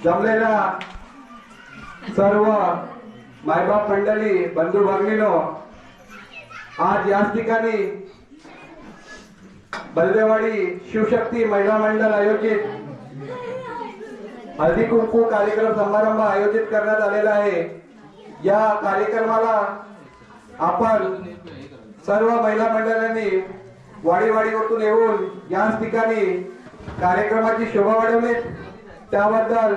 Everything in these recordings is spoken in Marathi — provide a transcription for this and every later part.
जमलेल्या सर्व मायबाप मंडळी, बंधू भगिनीनो, आज याच ठिकाणी बलदेवाडी शिवशक्ती महिला मंडळ आयोजित हळदी कुंकू कार्यक्रम समारंभ आयोजित करण्यात आलेला आहे। या कार्यक्रमाला आपण सर्व महिला मंडळांनी वाडीवरतून येऊन याच ठिकाणी कार्यक्रमाची शोभा वाढवली, त्याबद्दल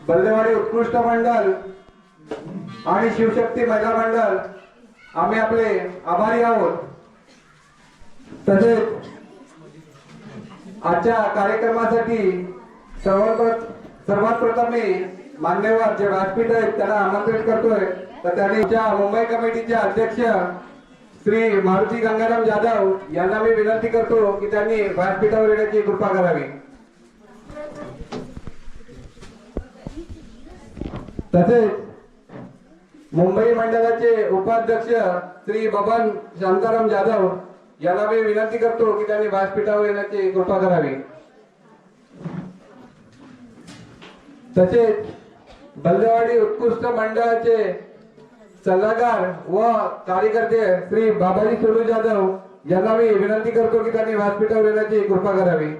बलदेवाडी उत्कृष्ट मंडळ आणि शिवशक्ती महिला मंडळ आम्ही आपले आभारी आहोत। तसेच आजच्या कार्यक्रमासाठी सर्वात प्रथम मी मान्यवर जे व्यासपीठ आहेत त्यांना आमंत्रित करतोय। तर त्यांनी मुंबई कमिटीचे अध्यक्ष श्री मारुती गंगाराम जाधव यांना मी विनंती करतो की त्यांनी व्यासपीठावर येण्याची कृपा करावी। तसेच मुंबई मंडळाचे उपाध्यक्ष श्री बबन शांताराम जाधव यांना मी विनंती करतो की त्यांनी व्यासपीठावर येण्याची कृपा करावी। तसेच बलदेवाडी उत्कृष्ट मंडळाचे सल्लागार व कार्यकर्ते श्री बाबाजी सोनू जाधव यांना मी विनंती करतो की त्यांनी व्यासपीठावर येण्याची कृपा करावी।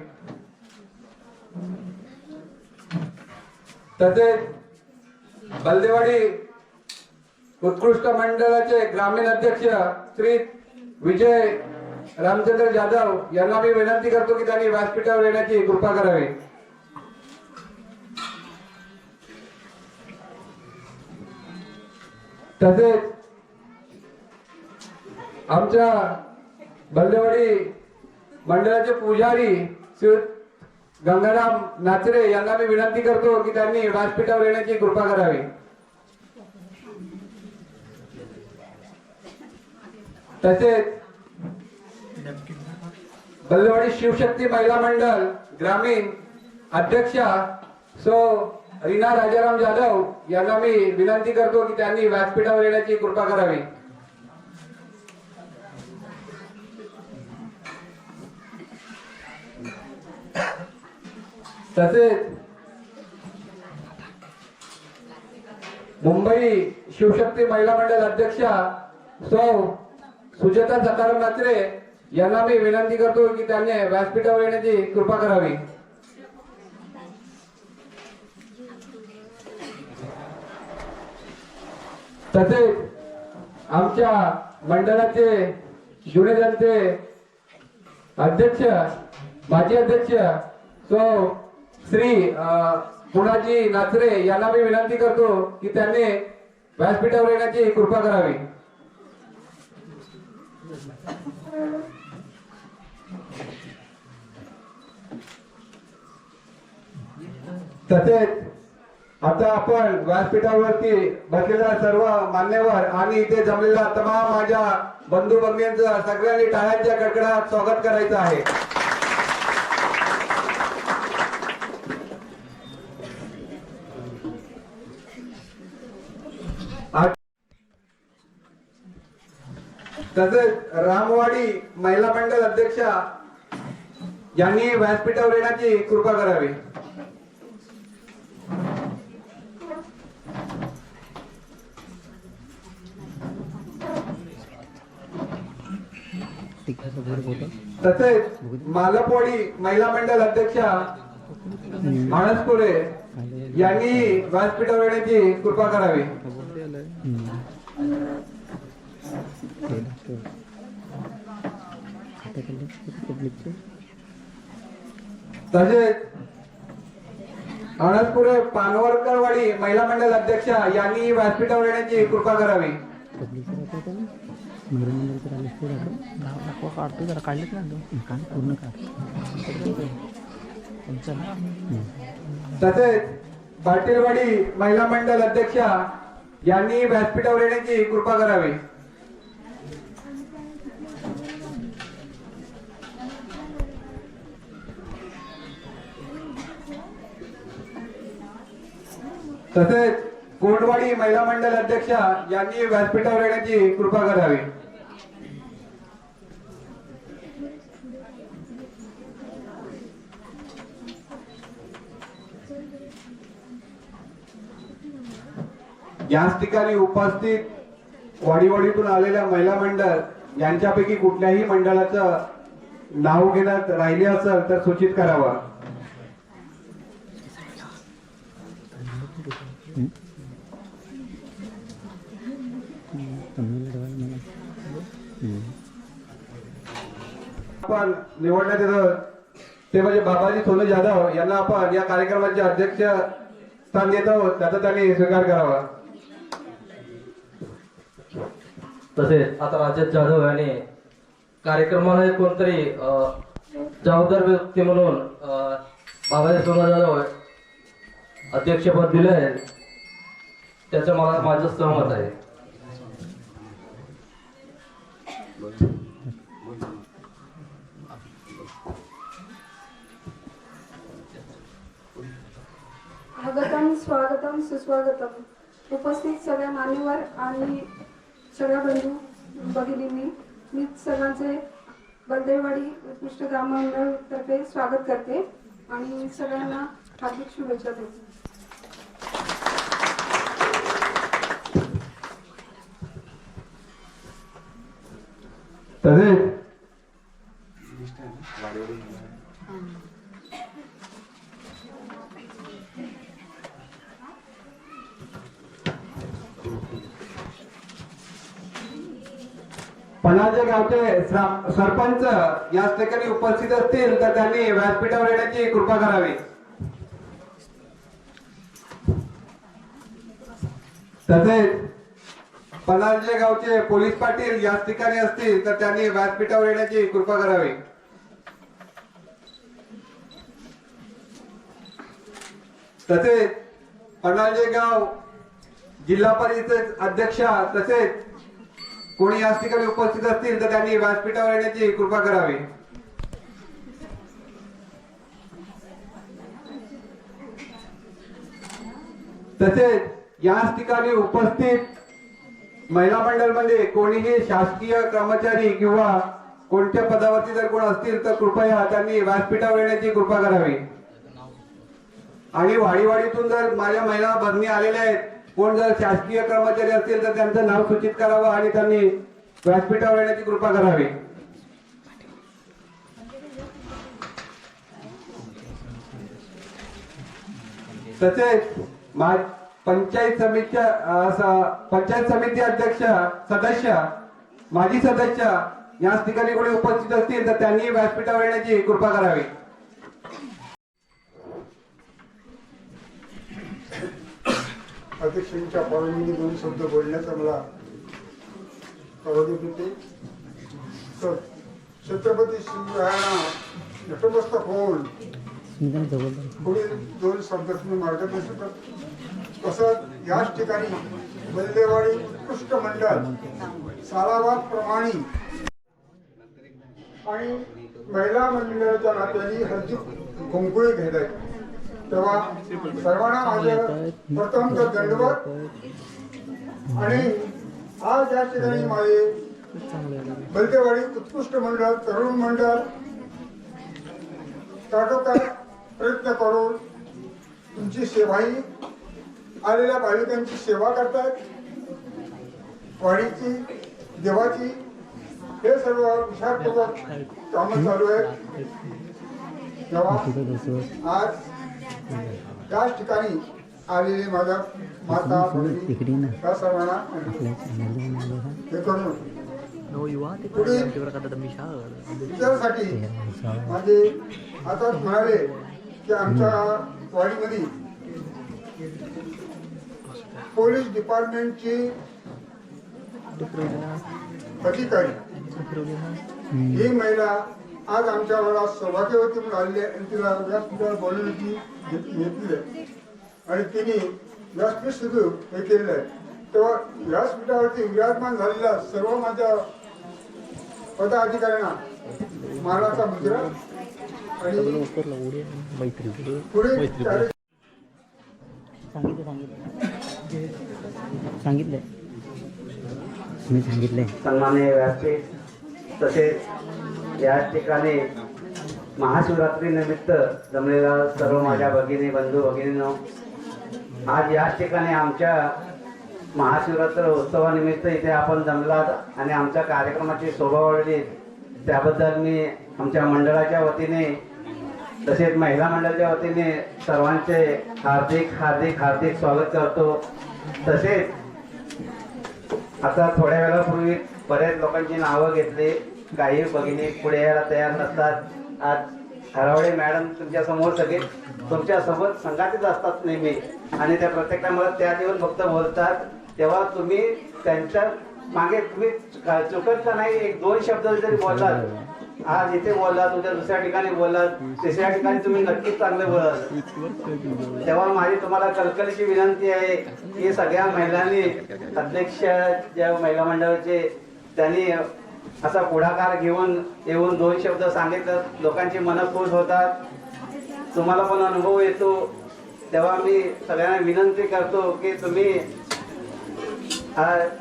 तसेच बलदेवाडी उत्कृष्ट मंडळाचे ग्रामीण अध्यक्ष श्री विजय रामचंद्र जाधव यांना मी विनंती करतो की त्यांनी व्यासपीठावर येण्याची कृपा करावी। तसेच आमच्या बलदेवाडी मंडळाचे पुजारी श्री गंगाराम नाचरे यांना मी विनंती करतो की त्यांनी व्यासपीठावर येण्याची कृपा करावी। तसेच बलदेवाडी शिवशक्ती महिला मंडळ ग्रामीण अध्यक्षा सो रीना राजाराम जाधव यांना मी विनंती करतो की त्यांनी व्यासपीठावर येण्याची कृपा करावी। तसेच मुंबई शिवशक्ती महिला मंडळ अध्यक्षा सौ सुजाता सकाराम नाचरे यांना मी विनंती करतो की त्यांनी व्यासपीठावर येण्याची कृपा करावी। तसेच आमच्या मंडळाचे जुने जनते अध्यक्ष माजी अध्यक्ष सो श्री पुणाजी नाचरे यांना मी विनंती करतो की त्यांनी व्यासपीठावर येण्याची कृपा करावी। तसेच आता आपण व्यासपीठावरती बसलेल्या सर्व मान्यवर आणि इथे जमलेल्या तमाम माझ्या बंधू भगिनींचं सगळ्यांनी टाळ्यांच्या कडकडाट स्वागत करायचं आहे। तसेच रामवाडी महिला मंडळ अध्यक्षा यांनी व्यासपीठावर येण्याची कृपा करावी। तसेच मालपवाडी महिला मंडळ अध्यक्षा मानसपुरे यांनी व्यासपीठावर येण्याची कृपा करावी। तसेच अनसपुरे पानवरकरवाडी महिला मंडळ अध्यक्षा यांनी व्यासपीठावर येण्याची कृपा करावी। तसेच पाटीलवाडी महिला मंडळ अध्यक्षा यांनी व्यासपीठावर येण्याची कृपा करावी। तसेच कोटवाडी महिला मंडळ अध्यक्षा यांनी व्यासपीठावर येण्याची कृपा करावी। याच ठिकाणी उपस्थित वाडीवाडीतून आलेल्या महिला मंडळ यांच्यापैकी कुठल्याही मंडळाचं नाव घेण्यात राहिले असेल तर सूचित करावं. आपण निवडण्यात येतं ते म्हणजे बाबाजी सोनू जाधव यांना आपण या कार्यक्रमाचे अध्यक्ष स्थान देत आहोत, त्याचा त्यांनी स्वीकार करावा. तसेच आता राजेश जाधव यांनी कार्यक्रमाला कोणतरी जबाबदार व्यक्ती म्हणून बाबाजी सोनू जाधव अध्यक्षपद दिले आहे, त्याचं माझं सहमत आहे. स्वागतम स्वागतम सुस्वागतम. उपस्थित सगळ्या मान्यवर आणि सगळ्या बंधू भगिनींनी मी सर्वांचे बलदेववाडी उत्कृष्ट ग्राम मंडळ तर्फे स्वागत करते आणि सगळ्यांना हार्दिक शुभेच्छा देते. तसेच पणाचे गावचे सरपंच याच ठिकाणी उपस्थित असतील तर त्यांनी व्यासपीठावर येण्याची कृपा करावी. तसेच पणाचे गावचे पोलीस पाटील याच ठिकाणी असतील तर त्यांनी व्यासपीठावर येण्याची कृपा करावी. तसेच पणाचे गाव जिल्हा परिषद अध्यक्षा तसेच कोणी याच ठिकाणी उपस्थित असतील तर त्यांनी व्यासपीठावर येण्याची कृपा करावी. तसेच याच ठिकाणी उपस्थित महिला मंडळ मध्ये कोणीही शासकीय कर्मचारी किंवा कोणत्या पदावरती जर कोण असतील तर कृपया त्यांनी व्यासपीठावर येण्याची कृपा करावी. आणि वाडीवाडीतून जर माझ्या महिला भगिनी आलेल्या आहेत, कोण जर शासकीय कर्मचारी असतील तर त्यांचं नाव सूचित करावं आणि त्यांनी व्यासपीठावर येण्याची कृपा करावी. तसेच पंचायत समिती अध्यक्ष सदस्य माजी सदस्य याच ठिकाणी कोणी उपस्थित असतील तर त्यांनी व्यासपीठावर येण्याची कृपा करावी. अध्यक्षांच्या परवानगी दोन शब्द बोलण्याचा मला परवानगी देते. तर छत्रपती शिवरायांना नतमस्तक होऊन पुढील दोन शब्द तुम्ही मार्गदर्शन करतो. तसंच याच ठिकाणी बलदेवाडी उत्कृष्ट मंडळ सालाबाद प्रमाणे आणि महिला मंडळाच्या नात्याने हल्दी कुंकुळे घेत आहेत. तेव्हा सर्वांना माझं प्रथम तर दंडवत. आणि आज या ठिकाणी माझे बलदेवाडी उत्कृष्ट मंडळ तरुण मंडळ ताटोकार प्रयत्न करून तुमची सेवाही आलेल्या भाविकांची सेवा करतात. वाडीची देवाची हे सर्व विचारपूर्वक कामं चालू आहे. तेव्हा आज त्याच ठिकाणी आलेले माझ्या माता त्या सर्वांना हे करून पुढील विचारासाठी माझे आता म्हणाले की आमच्या वाडीमध्ये पोलीस डिपार्टमेंटची अधिकारी ही महिला आज आमच्या वेळा सौभाग्यवती म्हणून आलेली आहे आणि तिला व्यासपीठावर बोलवण्याची घेतली आहे आणि तिने व्यासपीठ सुरू हे केलेलं आहे. तेव्हा व्यासपीठावरती विराजमान झालेल्या सर्व माझ्या पदाधिकाऱ्यांना मानाचा मुद्रा आणि पुढे सांगितले सन्माननीय व्यासपीठ तसेच या ठिकाणी महाशिवरात्री निमित्त जमलेला सर्व माझ्या भगिनी बंधू भगिनींनो, आज या ठिकाणी आमच्या महाशिवरात्र उत्सवानिमित्त इथे आपण जमलात आणि आमच्या कार्यक्रमाची शोभा वाढली त्याबद्दल मी आमच्या मंडळाच्या वतीने तसेच महिला मंडळाच्या वतीने सर्वांचे हार्दिक हार्दिक हार्दिक स्वागत करतो. तसेच आता थोड्या वेळापूर्वी बऱ्याच लोकांची नावं घेतली. काही भगिनी पुढे यायला तयार नसतात. आज हरावळे मॅडम तुमच्या समोर सगळे तुमच्या सोबत संघातच असतात नेहमी आणि त्या प्रत्येक टायमाला त्या येऊन फक्त बोलतात. तेव्हा तुम्ही त्यांच्या मागे तुम्ही चुकत का नाही, एक दोन शब्द जरी बोललात, आज इथे बोललात, उद्या दुसऱ्या ठिकाणी बोललात, तिसऱ्या ठिकाणी तुम्ही नक्कीच चांगले बोलाल. तेव्हा माझी तुम्हाला कळकळीची विनंती आहे की सगळ्या महिलांनी अध्यक्ष ज्या महिला मंडळाचे त्यांनी असा पुढाकार घेऊन येऊन दोन शब्द सांगितलं, लोकांची मनं खुश होतात, तुम्हाला पण अनुभव येतो. तेव्हा मी सगळ्यांना विनंती करतो की तुम्ही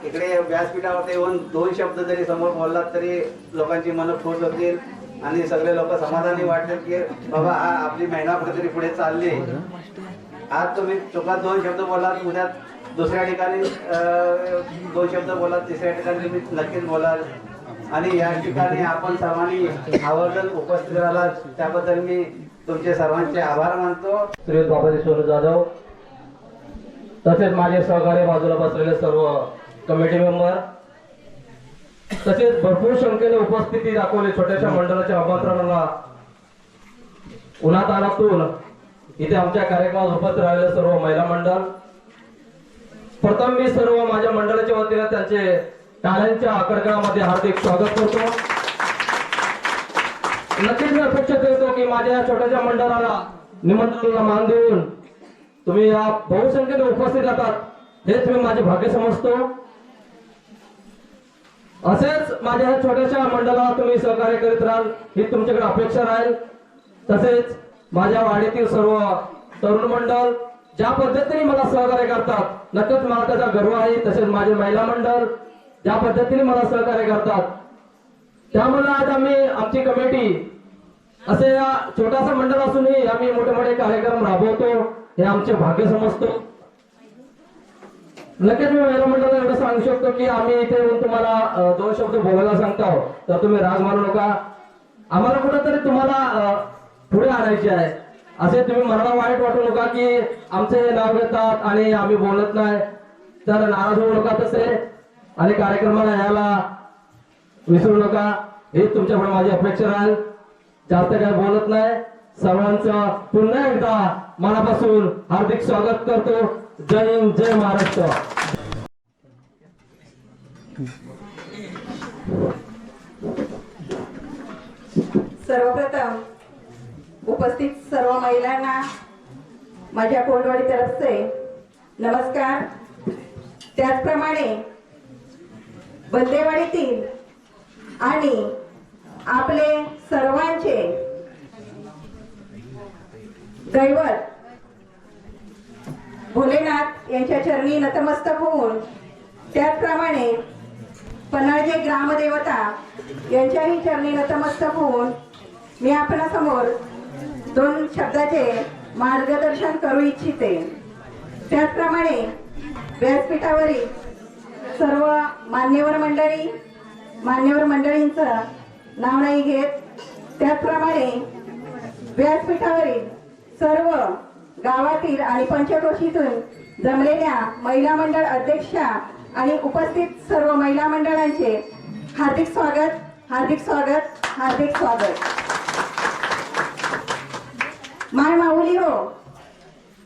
इकडे व्यासपीठावरती येऊन दोन शब्द जरी समोर बोललात तरी लोकांची मनं खुश होतील आणि सगळे लोक समाधानी वाटतील की बाबा हा आपली महिना कुठेतरी पुढे चालली. आज तुम्ही चुकात दोन शब्द बोलाल, उद्या दुसऱ्या ठिकाणी दोन शब्द बोलाल, तिसऱ्या ठिकाणी तुम्ही नक्कीच बोलाल आणि या ठिकाणी आपण सर्वांनी आवर्जून उपस्थित राहिला त्याबद्दल मी तुमचे सर्वांचे आभार मानतो. श्री बाबाजी सोनू जाधव तसेच माझे सहकारी बाजूला बसलेले सर्व कमिटी मेंबर तसेच भरपूर संख्येने उपस्थिती दाखवली छोट्याशा मंडळाच्या आमंत्रणाला उन्हातानातून इथे आमच्या कार्यक्रमात उपस्थित राहिलेले सर्व महिला मंडळ. प्रथम मी सर्व माझ्या मंडळाच्या वतीने त्यांचे टाळ्यांच्या कडकडामध्ये हार्दिक स्वागत करतो. नक्कीच मी अपेक्षा करतो की माझ्या या छोट्याशा मंडळाला निमंत्रणाला मान देऊन तुम्ही या बहुसंख्येने उपस्थित राहतात हेच मी माझे भाग्य समजतो. असेच माझ्या या छोट्याशा मंडळाला तुम्ही सहकार्य करीत राहाल ही तुमच्याकडे अपेक्षा राहील. तसेच माझ्या वाडीतील सर्व तरुण मंडळ ज्या पद्धतीने मला सहकार्य करतात नक्कीच मला त्याचा गर्व आहे. तसेच माझे महिला मंडळ ज्या पद्धतीने मला सहकार्य करतात त्यामुळे आज आम्ही आमची कमिटी असे या छोटासा मंडळ असूनही आम्ही मोठे मोठे कार्यक्रम राबवतो हे आमचे भाग्य समजतो. नक्कीच मी महिला मंडळाला एवढं सांगू शकतो की आम्ही इथे येऊन तुम्हाला दोन शब्द बोलायला सांगतो तर तुम्ही राग मानू नका. आम्हाला कुठेतरी तुम्हाला पुढे आणायचे आहे असे तुम्ही मनाला वाईट वाटू नका की आमचे नाव घेतात आणि आम्ही बोलत नाही तर नाराज होऊ नका तसे आणि कार्यक्रमाला यायला विसरू नका हे तुमच्याकडे माझी अपेक्षा राहील. जास्त काय बोलत नाही. सर्वांचं पुन्हा एकदा मनापासून हार्दिक स्वागत करतो. जय हिंद जय महाराष्ट्र. सर्वप्रथम उपस्थित सर्व महिलांना माझ्या कोंडवाडी तर्फे नमस्कार. त्याचप्रमाणे बंदेवाडीतील आणि आपले सर्वांचे दैवत भोलेनाथ यांच्या चरणी नतमस्तक होऊन त्याचप्रमाणे पन्हाळजे ग्रामदेवता यांच्याही चरणी नतमस्तक होऊन मी आपणासमोर दोन शब्दाचे मार्गदर्शन करू इच्छिते. त्याचप्रमाणे व्यासपीठावरील सर्व मान्यवर मंडळींचं नाव नाही घेत. त्याचप्रमाणे व्यासपीठावरील सर्व गावातील आणि पंचक्रोशीतून जमलेल्या महिला मंडळ अध्यक्षा आणि उपस्थित सर्व महिला मंडळांचे हार्दिक स्वागत हार्दिक स्वागत हार्दिक स्वागत. माय माऊली हो,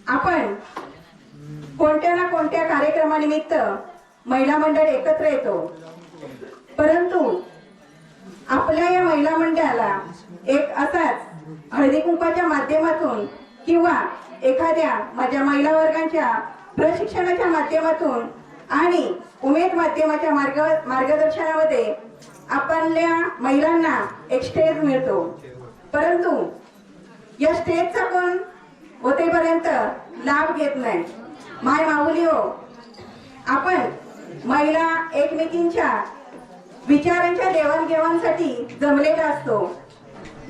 आपण कोणत्या ना कोणत्या कार्यक्रमानिमित्त महिला मंडळ एकत्र येतो, परंतु आपल्या या महिला मंडळाला एक असाच हळदी कुंकाच्या माध्यमातून किंवा एखाद्या माझ्या महिला वर्गांच्या प्रशिक्षणाच्या माध्यमातून आणि उमेद माध्यमाच्या मार्गदर्शनामध्ये आपल्या महिलांना एक स्टेज मिळतो. परंतु या स्टेजचा कोण होतेपर्यंत लाभ घेत नाही. माय माऊली हो, आपण महिला एकमेकींच्या विचारांच्या देवाणघेवाणसाठी जमलेला असतो.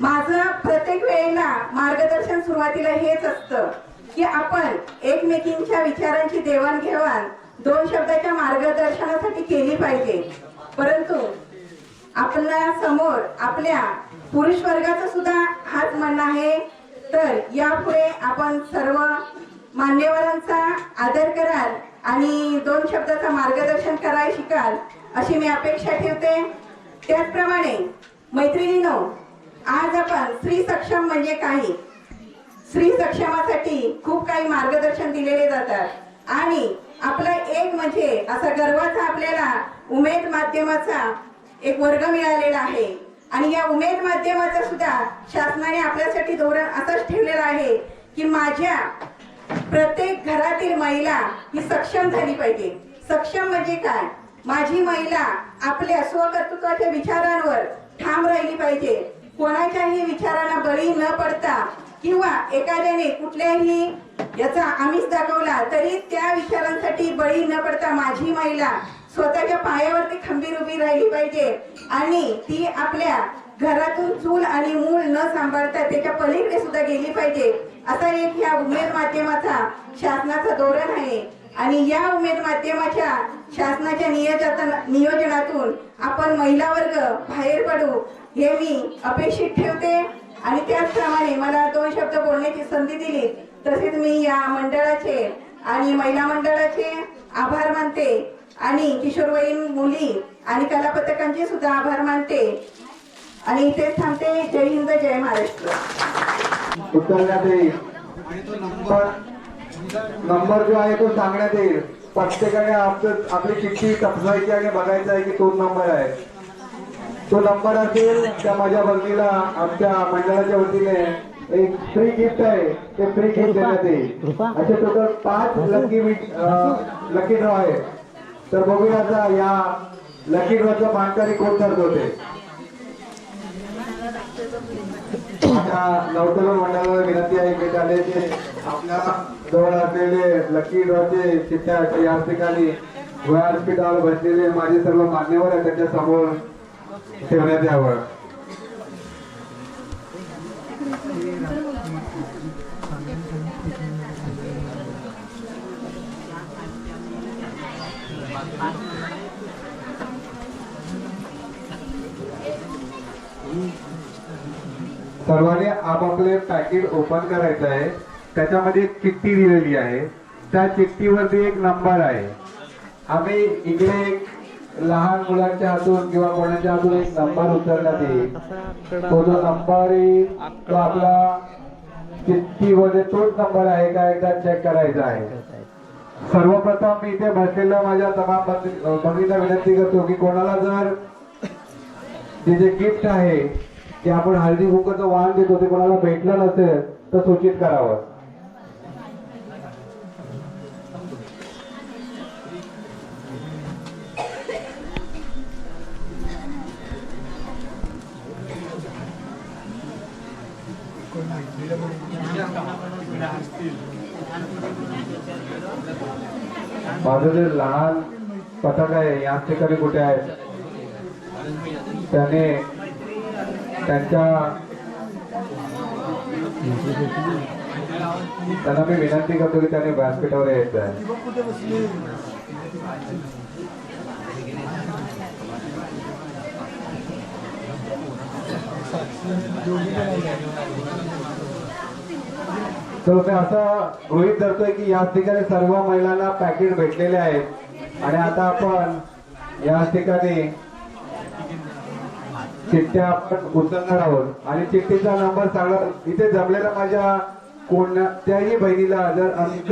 माझं प्रत्येक वेळेला मार्गदर्शन सुरुवातीला हेच असतं की आपण एकमेकींच्या विचारांची देवाणघेवाण 2 शब्दाच्या मार्गदर्शनासाठी केली पाहिजे. परंतु आपल्या समोर आपल्या पुरुष वर्गाचं सुद्धा हाच म्हणणं आहे. तर यापुढे आपण सर्व मान्यवरांचा आदर कराल आणि 2 शब्दाचं मार्गदर्शन करायला शिकाल अशी मी अपेक्षा ठेवते. त्याचप्रमाणे मैत्रिणींनो, आज आपण स्त्री सक्षम म्हणजे काय, स्त्री सक्षमासाठी खूप काही मार्गदर्शन दिलेले जातात आणि आपला एक म्हणजे असा गर्वाचा आपल्याला उमेद माध्यमाचा एक वर्ग मिळालेला आहे आणि या उमेद माध्यमाचा सुद्धा शासनाने आपल्यासाठी धोरण असंच ठेवलेलं आहे की माझ्या प्रत्येक घरातील महिला ही सक्षम झाली पाहिजे. सक्षम म्हणजे काय, माझी महिला आपल्या स्वकर्तृत्वाच्या विचारांवर ठाम राहिली पाहिजे. कोणाच्याही विचारांना बळी न पडता किंवा एखाद्याने कुठल्याही याचा आमिष दाखवला तरी त्या विचारांसाठी बळी न पडता माझी महिला स्वतःच्या पायावरती खंबीर उभी राहिली पाहिजे आणि ती आपल्या घरातून चूल आणि मूल न सांभाळता त्याच्या पलीकडे सुद्धा गेली पाहिजे. असा एक या उमेद माध्यमाचा शासनाचा धोरण आहे आणि या उमेद माध्यमाच्या शासनाच्या नियोजनातून आपण महिला वर्ग बाहेर पडू हे मी अपेक्षित ठेवते. आणि त्याचप्रमाणे मला 2 शब्द बोलण्याची संधी दिली तसेच मी या मंडळाचे आणि महिला मंडळाचे आभार मानते आणि किशोरवयीन मुली आणि कलापथकांचे सुद्धा आभार मानते आणि इथेच थांबते. जय हिंद, जय महाराष्ट्र. उचलण्यात येईल आणि तो नंबर जो आहे तो सांगण्यात येईल. प्रत्येकाने आपली चिठ्ठी तपासायची आणि बघायचं आहे की तो नंबर आहे. तो नंबर असेल त्या माझ्या भगिनीला आमच्या मंडळाच्या वतीने एक फ्री गिफ्ट आहे, ते फ्री गिफ्ट देण्यात येईल. असे टोटल 5 लकी ड्रॉ आहे. तर बघूया आता या लकी ड्रॉचा मानकरी कोण ठरत होते. नवतरुण मंडळाला विनंती आहे की त्याने जे आपल्या जवळ असलेले लकी ड्रॉचे चिठ्ठ्या या ठिकाणी व्यासपीठावर बसलेले माझे सर्व मान्यवर आहेत त्याच्या समोर ठेवण्यात यावं. सर्वांनी आपापले पॅकेट ओपन करायचं आहे. त्याच्यामध्ये एक चिठ्ठी दिलेली आहे. त्या चिठ्ठीवरती एक नंबर आहे. आम्ही इकडे एक लहान मुलांच्या हातून किंवा कोणाच्या हातून एक नंबर उचलण्यात येईल. तो जो नंबर येईल तो आपला चिठ्ठीमध्ये तोच नंबर आहे का एकदा चेक करायचा आहे. सर्वप्रथम मी इथे बसलेल्या माझ्या तमाम भगिनींना विनंती करतो की कोणाला जर ते जे गिफ्ट आहे ते आपण हळदी कुंकूचं वाण देतो ते कोणाला भेटलं नसेल तर सूचित करावं. माझं जे लहान पथक आहे याच ठिकाणी कुठे आहेत त्याने त्यांना मी विनंती करतो की त्याने व्यासपीठावर यायचं आहे. तर मी असं गृहीत धरतोय की या ठिकाणी सर्व महिलांना पॅकेट भेटलेले आहेत आणि आता आपण या ठिकाणी चिठ्ठ्या आपण उचलणार आहोत आणि चिठ्ठीचा नंबर सांगणार. इथे जमलेल्या माझ्या कोणत्याही बहिणीला जर अंक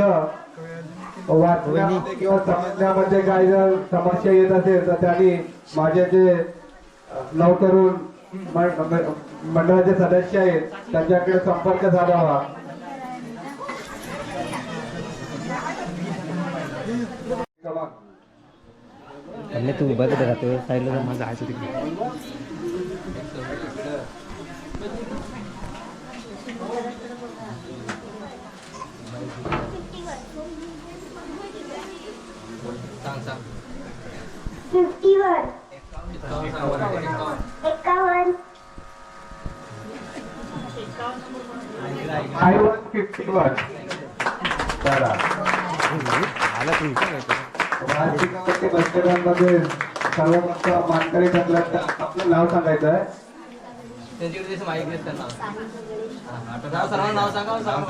वाचण्यामध्ये किंवा समजण्यामध्ये काही जर समस्या येत असेल तर त्यांनी माझे जे नवतरुण मंडळाचे सदस्य आहेत त्यांच्याकडे संपर्क साधावा. तू उभा कुठे राहतो साईडला माझं आहे तिकडे. I was 51. आला तू राजकीय बसलेल्यांमध्ये सर्वप्रथम मानकरी ठरलं तर आपलं नाव सांगायचं आहे. त्यांच्याकडे जसं माहिती घेत त्यांना सर्वांना नाव सांगा सांगा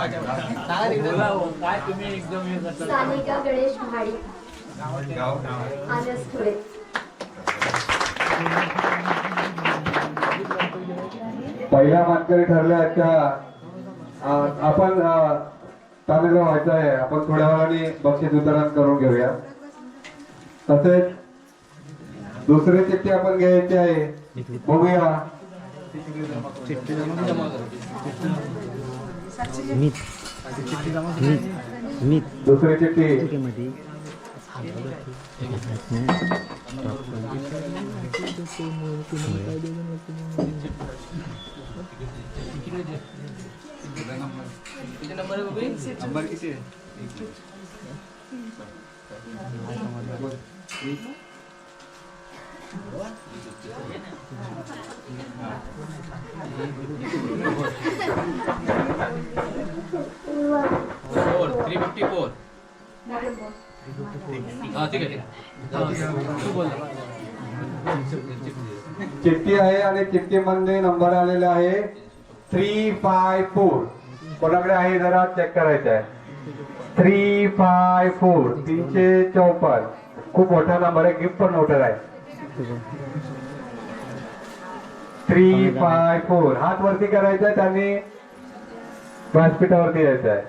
काय तुम्ही एकदम सानिका गणेश महाडी आनस खुळे. पहिल्या मानकरी ठरल्या त्या आपण तामिळ व्हायचं आहे. आपण थोड्या वेळाने बक्षीस वितरण करून घेऊया. तसेच दुसरी चिठ्ठी आपण घ्यायची आहे. बघूया. दुसरी चिठ्ठी मध्ये नंबर किती आहे? 354. ठीक आहे. चिठ्ठी आहे आणि चिठ्ठीमध्ये नंबर आलेला आहे 354. कोणाकडे आहे जरा चेक करायचं आहे. 354 354 खूप मोठा नंबर आहे. गिफ्ट पण मोठा आहे. 354 हात वरती करायचा आहे आणि व्यासपीठावरती यायचं आहे.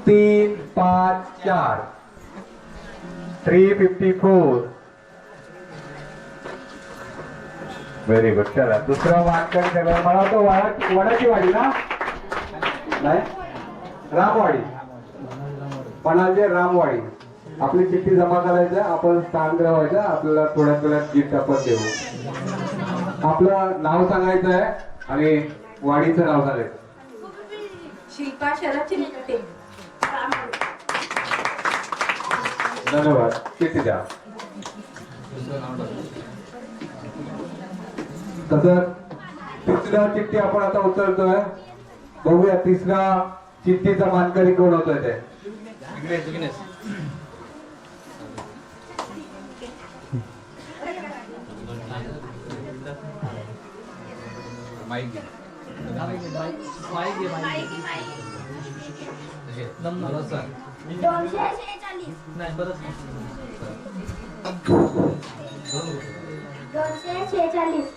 354 354. Very good. चला दुसरा मानकरी ठरला. मला वाटतं वडाची वाडी ना नाही रामवाडी पणालचे रामवाडी. आपली चिठ्ठी जमा करायचं. आपण स्थान ठेवायचं. आपल्याला थोड्याच वेळात गिफ्ट आपण देऊ. आपलं नाव सांगायचं आहे आणि वाडीचं नाव सांगायचं. शिल्पा शरद चिलकटे. धन्यवाद. चिठ्ठी द्या. तसंच तिसरा चिठ्ठी आपण आता उचलतोय. बघूया तिसरा चिठ्ठीचा मानकरी कोण होतोय ते. दोनशे शेहेचाळीस.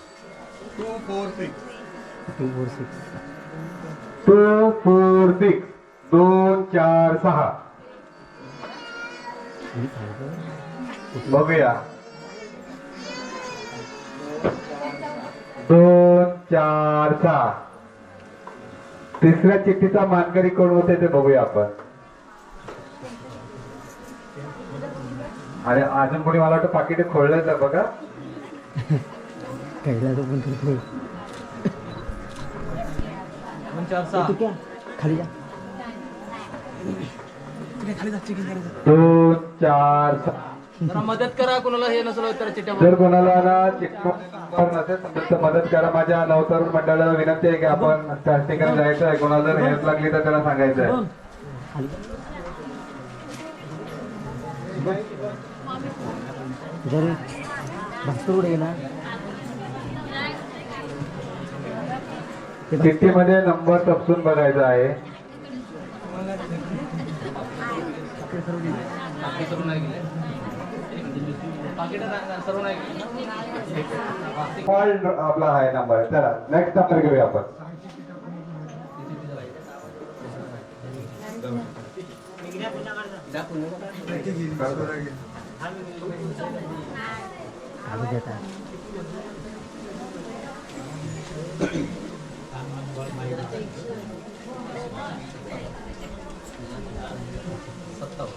246 246. बघूया 246. तिसऱ्या चिठ्ठीचा मानकरी कोण होते ते बघूया आपण. आणि अजून कोणी मला वाटतं पाकिटे खोललंच आहे बघा. खाली जा 246. जरा मदत करा कोणाला हे नसलं तर चिठ्ठ्या जर कोणाला ना चिठ्ठी नसेल तर मदत करा. माझ्या नवतरुण मंडळाला विनंती आहे की आपण त्या ठिकाणी जायचं आहे. कोणाला जर हेल्प लागली तर त्याला सांगायचं आहे. जरूर भास्कर उडे ना चिठ्ठीमध्ये नंबर तपसून बघायचा आहे. Call आपला आहे नंबर. चला नेक्स्ट नंबर घेऊया आपण. आवाज येतात. सत्तावन्न.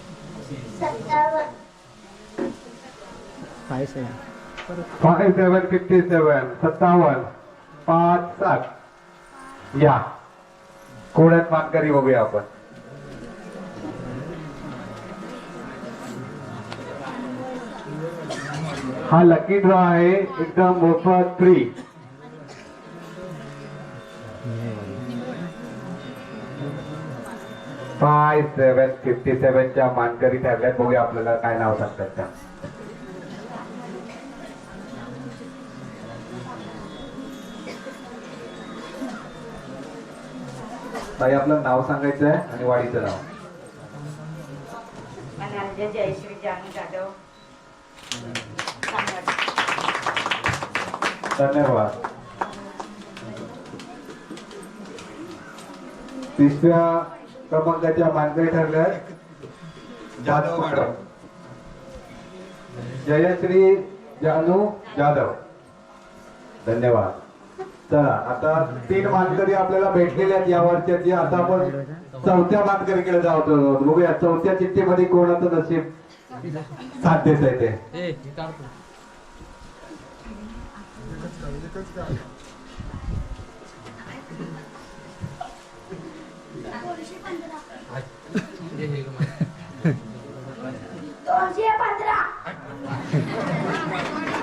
5757 57 57. या कोण्यात मानकरी बघूया आपण. हा लकी ड्रॉ आहे. एकदम मोफत फ्री. 5757च्या मानकरी ठरल्यात. बघूया आपल्याला काय नाव सांगतात त्या. ताई आपलं नाव सांगायचं आहे आणि वाडीचं नाव. जयश्री जानू जाधव. धन्यवाद. तिसऱ्या क्रमांकाच्या मानकरी ठरल्यात जाधव मॅडम. जयश्री जानू जाधव. धन्यवाद. चला आता 3 मानकरी आपल्याला भेटलेले आहेत या वर्षाची. आता आपण 4थ्या मानकरीकडे जाऊ. बघूया 4थ्या चिठ्ठीमध्ये कोणाचं नशीब साथ देत आहे ते.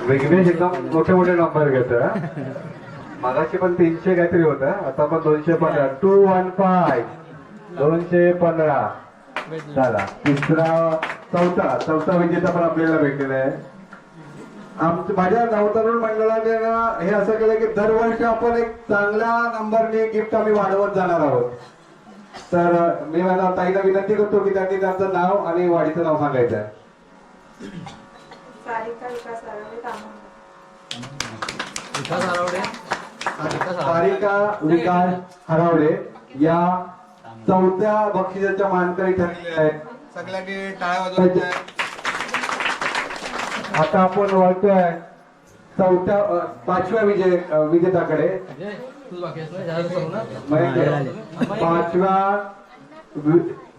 वेगवेगळे एकदम मोठे मोठे नंबर घेत. मगाशी पण 300 काहीतरी होतं, आता पण 215. 215 215. चला चौथा विजेता पण आपल्याला भेटलेला आहे. माझ्या नवतरुण मंडळाने हे असं केलं की दरवर्षी आपण एक चांगल्या नंबरने गिफ्ट आम्ही वाढवत जाणार आहोत. तर मी माझ्या ताईला विनंती करतो की त्यांनी त्यांचं नाव आणि वाडीचं नाव सांगायचं आहे. सारिका विकास आरावे तामोल. सारिका विकास हरावडे या 4थ्या बक्षिसाच्या मानकरी ठरलेल्या आहेत. सगळ्यांनी टाळ्या वाजवायच्या. आता आपण वळतोय 5व्या विजेताकडे. 5व्या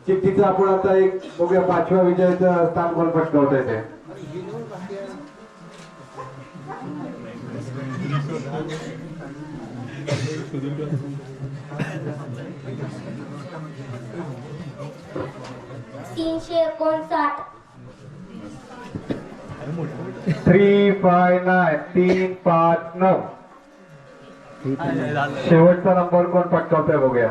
चिठ्ठीचं आपण आता एक बघूया 5व्या विजयाचं स्थान कोण पटकावतंय ते. तीनशे 59. 359 359. शेवटचा नंबर कोण पटकावतोय बघूया.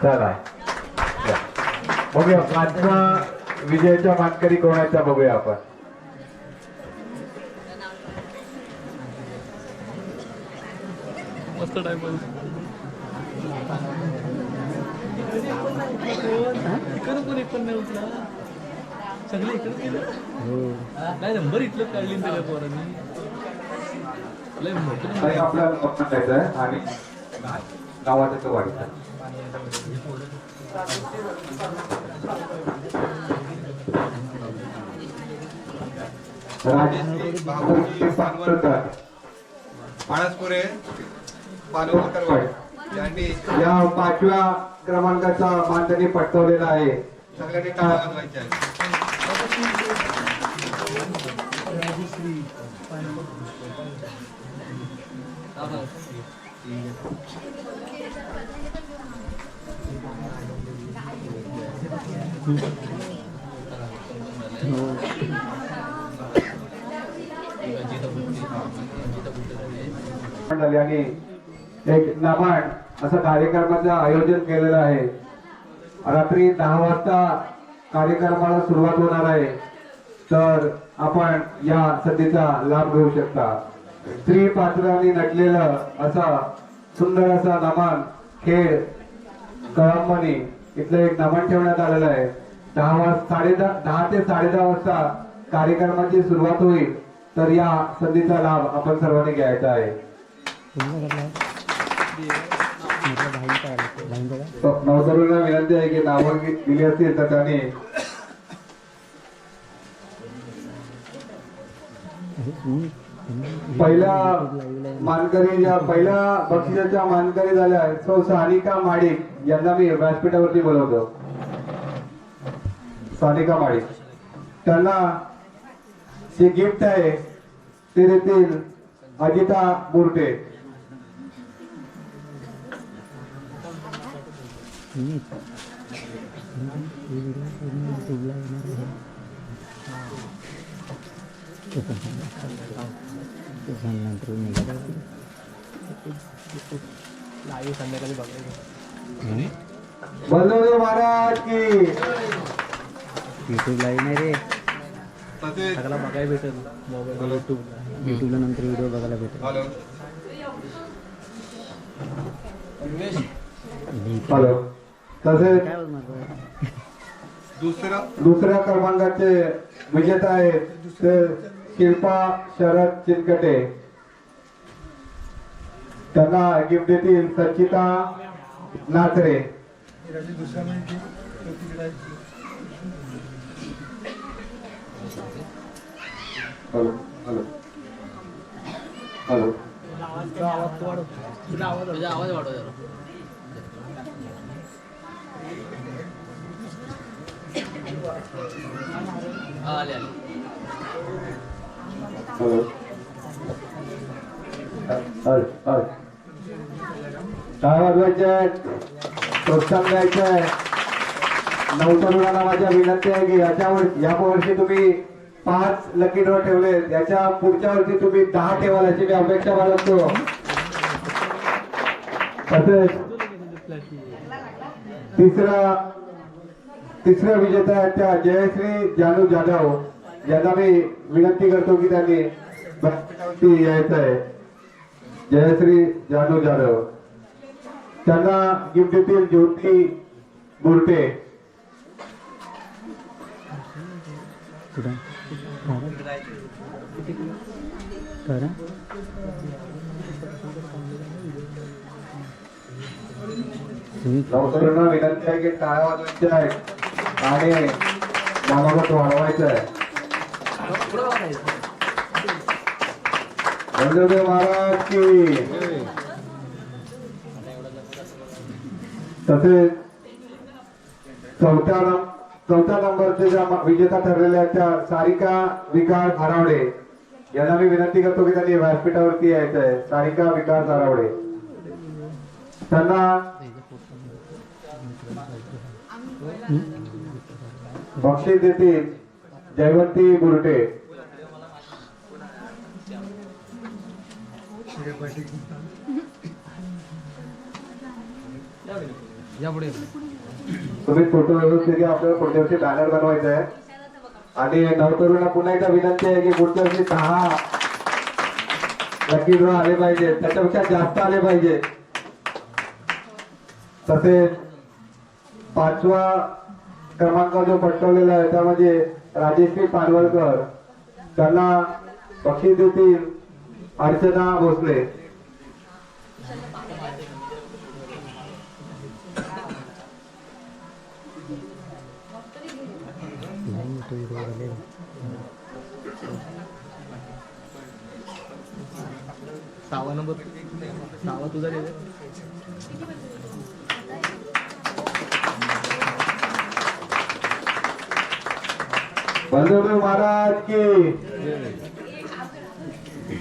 चला बघूया 5व्या विजयाच्या मानकरी कोणाच्या बघूया आपण. मस्त टाइम इकडं पण एक पण नाही उठला. सगळे इकडे केलं नाही. नंबर इथलं काढली त्याच्या पोरांनी. लय मोठं आपल्याला सांगायचं आहे आणि गावाचं तो वाढीचा. माणसपुरे पालवकरवाड यांनी या 5व्या क्रमांकाचा मान त्यांनी पटकावलेला आहे. सगळ्यांनी टाळ्या वाजवायच्या आहेत. आणि एक नमन असं कार्यक्रमाचं आयोजन केलेलं आहे. रात्री 10 वाजता कार्यक्रमाला सुरुवात होणार आहे. तर आपण या संधीचा लाभ घेऊ शकता. स्त्री पात्रांनी नटलेलं असा सुंदर असा नमन खेळ कळंबणी इथलं एक नमन ठेवण्यात आलेलं आहे. 10 ते 10:30 वाजता कार्यक्रमाची सुरुवात होईल. तर या संधीचा लाभ आपण सर्वांनी घ्यायचा आहे. नवतरुणांना विनंती आहे की नावं दिली असतील तर त्यांनी पहिल्या बक्षिसाच्या मानकरी झाल्या सौ सानिका माडिक यांना मी व्यासपीठावरती बोलवतो. सानिका माडिक त्यांना जे गिफ्ट आहे ते देतील अजिता बुरटे. बलदेव महाराज की युट्यूबला नाही रे, तसेच सगळा बघायला भेटेल मोबाईल युट्यूबला नंतर व्हिडिओ बघायला भेटेल. Hello hello. तसेच काय बोलणार बरं? दुसऱ्या क्रमांकाचे विजेता आहेत ते शिल्पा शरद चिनकटे. त्यांना गिफ्ट देतील Sanchita Nachare. Hello hello hello. Hello. काय वाजवायचे, प्रोत्साहन द्यायचं आहे. नवतरुणांना माझ्या विनंती आहे की या वर्षी तुम्ही 5 लकी ड्रॉ ठेवले, याच्या पुढच्या वर्षी तुम्ही 10 ठेवाल अशी मी अपेक्षा बाळगतो. तसेच तिसऱ्या विजेता आहेत त्या जयश्री जानू जाधव यांना मी विनंती करतो की त्यांनी यायचं आहे. जयश्री जानू जाधव. त्यांना गिफ्ट देतील ज्योती बुरटे. कुठं करा नवतरुणांना विनंती आहे की टाळ्या वाजवायच्या आहेत आणि नामागत वाढवायचं आहे. बलदेव महाराज की. तसेच चौथ्या नंबरचे ज्या विजेता ठरलेल्या त्या सारिका विकास आरावडे यांना मी विनंती करतो की त्यांनी व्यासपीठावरती यायचं आहे. सारिका विकास आरावडे. त्यांना बक्षीस देतील जयवंती बुरटे. तुम्ही फोटो व्यवस्थित घ्या. आपल्याला पुढच्या वर्षी बॅनर बनवायचा आहे आणि नवतरुणांना पुन्हा एकदा विनंती आहे की पुढच्या वर्षी 10 लकी ड्रॉ आले पाहिजे, त्याच्यापेक्षा जास्त आले पाहिजे. तसेच 5वा क्रमांक जो पटकवलेला आहे त्यामध्ये राजेश्री पानवलकर. त्यांना बक्षीस देतील अर्चना भोसले. सावा तुझा बलदेव महाराज की.